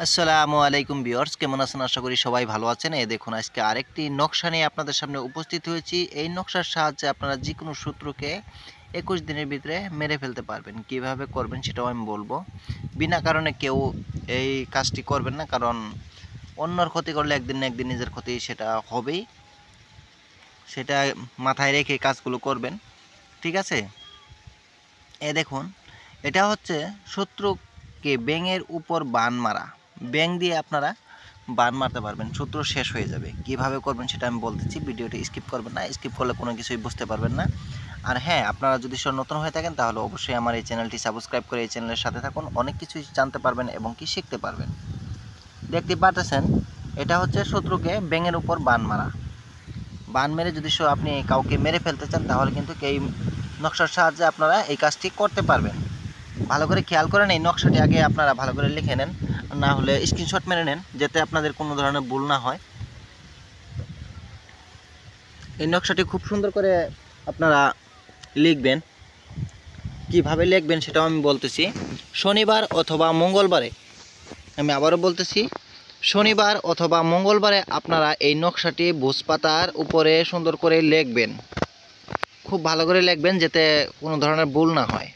আসসালামু আলাইকুম ভিউয়ার্স, কেমন আছেন? আশা করি সবাই ভালো আছেন। এই দেখুন, আজকে আরেকটি নকশা নিয়ে আপনাদের সামনে উপস্থিত হয়েছি। এই নকশার সাহায্যে আপনারা যেকোনো শত্রুকে ২১ দিনের ভিতরে মেরে ফেলতে পারবেন। কিভাবে করবেন সেটাও আমি বলবো। বিনা কারণে কেউ এই কাজটি করবেন না, কারণ অন্যর ক্ষতি করলে একদিন না একদিন নিজের ক্ষতি সেটা হবেই। সেটা মাথায় রেখে কাজগুলো করবেন, ঠিক আছে? দেখুন, এটা হচ্ছে শত্রুকে ব্যাঙের উপর বান মারা। ব্যাঙ দিয়ে আপনারা বান মারতে পারবেন, শত্রু শেষ হয়ে যাবে। কিভাবে করবেন সেটা আমি বলতেছি, ভিডিওটি স্কিপ করবেন না। স্কিপ করলে কোনো কিছুই বুঝতে পারবেন না। আর হ্যাঁ, আপনারা যদি নতুন হয়ে থাকেন তাহলে অবশ্যই আমার এই চ্যানেলটি সাবস্ক্রাইব করে এই চ্যানেলের সাথে থাকুন। অনেক কিছুই জানতে পারবেন এবং কি শিখতে পারবেন। দেখতে পাচ্ছেন, এটা হচ্ছে শত্রুকে ব্যাঙের উপর বান মারা। বান মেরে যদি আপনি কাউকে মেরে ফেলতে চান তাহলে কিন্তু এই নকশার সাহায্যে আপনারা এই কাজটি করতে পারবেন। ভালো করে খেয়াল করেন, এই নকশাটি আগে আপনারা ভালো করে লিখে নেন, না হলে স্ক্রিনশট মেরে নেন, যাতে আপনাদের কোনো ধরনের ভুল না হয়। এই নকশাটি খুব সুন্দর করে আপনারা লিখবেন। কিভাবে লিখবেন সেটাও আমি বলতেছি। শনিবার অথবা মঙ্গলবারে, আমি আবারও বলতেছি, শনিবার অথবা মঙ্গলবারে আপনারা এই নকশাটি ভোজপাতার উপরে সুন্দর করে লিখবেন। খুব ভালো করে লিখবেন, যাতে কোনো ধরনের ভুল না হয়।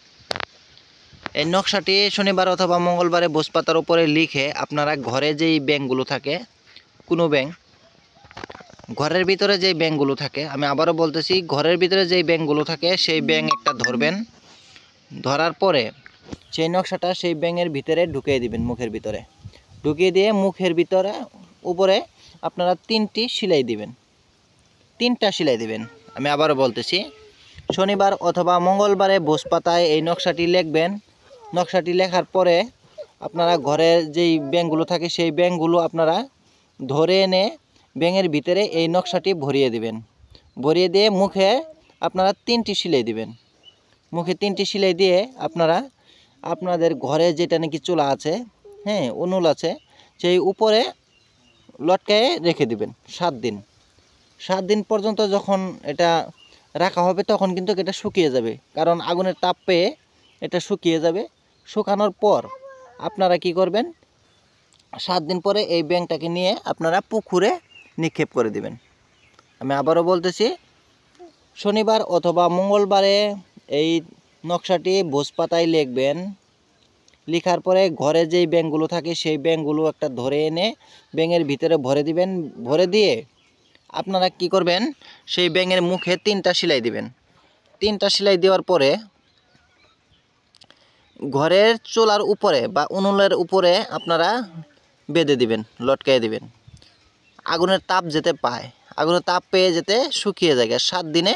এই নকশাটি শনিবার অথবা মঙ্গলবারে ভোজপাতার উপরে লিখে আপনারা ঘরে যেই ব্যাঙগুলো থাকে, কোনো ব্যাঙ, ঘরের ভিতরে যেই ব্যাঙগুলো থাকে, আমি আবারও বলতেছি, ঘরের ভিতরে যেই ব্যাঙগুলো থাকে সেই ব্যাঙ একটা ধরবেন। ধরার পরে সেই নকশাটা সেই ব্যাঙের ভিতরে ঢুকিয়ে দিবেন, মুখের ভিতরে ঢুকিয়ে দিয়ে মুখের ভিতরে উপরে আপনারা 3টি সেলাই দিবেন, 3টা সেলাই দিবেন। আমি আবারও বলতেছি, শনিবার অথবা মঙ্গলবারে ভোজপাতায় এই নকশাটি লিখবেন। নকশাটি লেখার পরে আপনারা ঘরের যেই ব্যাঙগুলো থাকে সেই ব্যাঙগুলো আপনারা ধরে এনে ব্যাঙের ভিতরে এই নকশাটি ভরিয়ে দিবেন। ভরিয়ে দিয়ে মুখে আপনারা 3টি সেলাই দিবেন। মুখে 3টি সেলাই দিয়ে আপনারা আপনাদের ঘরে যেটা নাকি চুলা আছে, হ্যাঁ, উনুল আছে, সেই উপরে লটকায়ে রেখে দিবেন 7 দিন। 7 দিন পর্যন্ত যখন এটা রাখা হবে তখন কিন্তু এটা শুকিয়ে যাবে, কারণ আগুনের তাপ পেয়ে এটা শুকিয়ে যাবে। শুকানোর পর আপনারা কি করবেন, 7 দিন পরে এই ব্যাঙটাকে নিয়ে আপনারা পুকুরে নিক্ষেপ করে দিবেন। আমি আবারও বলতেছি, শনিবার অথবা মঙ্গলবারে এই নকশাটি ভোজপাতায় লিখবেন। লেখার পরে ঘরে যেই ব্যাঙগুলো থাকে সেই ব্যাঙগুলো একটা ধরে এনে ব্যাঙের ভিতরে ভরে দিবেন। ভরে দিয়ে আপনারা কি করবেন, সেই ব্যাঙের মুখে 3টা সেলাই দিবেন। 3টা সেলাই দেওয়ার পরে ঘরের চুলার উপরে বা উনুনের উপরে আপনারা বেঁধে দিবেন, লটকাই দিবেন। আগুনের তাপ যেতে পায়, আগুনের তাপ পেয়ে যেতে শুকিয়ে যায়। 7 দিনে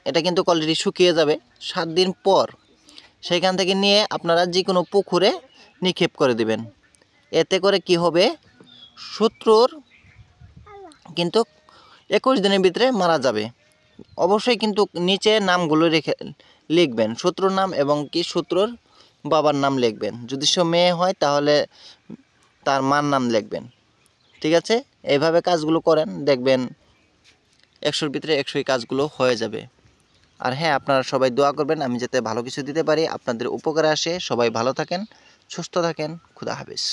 এটা কিন্তু অলরেডি শুকিয়ে যাবে। 7 দিন পর সেখান থেকে নিয়ে আপনারা যে কোনো পুকুরে নিক্ষেপ করে দিবেন। এতে করে কি হবে, শত্রুর কিন্তু 21 দিনের ভিতরে মারা যাবে। অবশ্যই কিন্তু নিচে নামগুলো লিখবেন, শত্রুর নাম এবং কি শত্রুর বাবার নাম লিখবেন। যদি সে মেয়ে হয় তাহলে তার মার নাম লিখবেন, ঠিক আছে? এইভাবে কাজগুলো করেন, দেখবেন 100-র ভিতরে 100ই কাজগুলো হয়ে যাবে। আর হ্যাঁ, আপনারা সবাই দোয়া করবেন আমি যাতে ভালো কিছু দিতে পারি, আপনাদের উপকারে আসে। সবাই ভালো থাকেন, সুস্থ থাকেন। খুদা হাফেজ।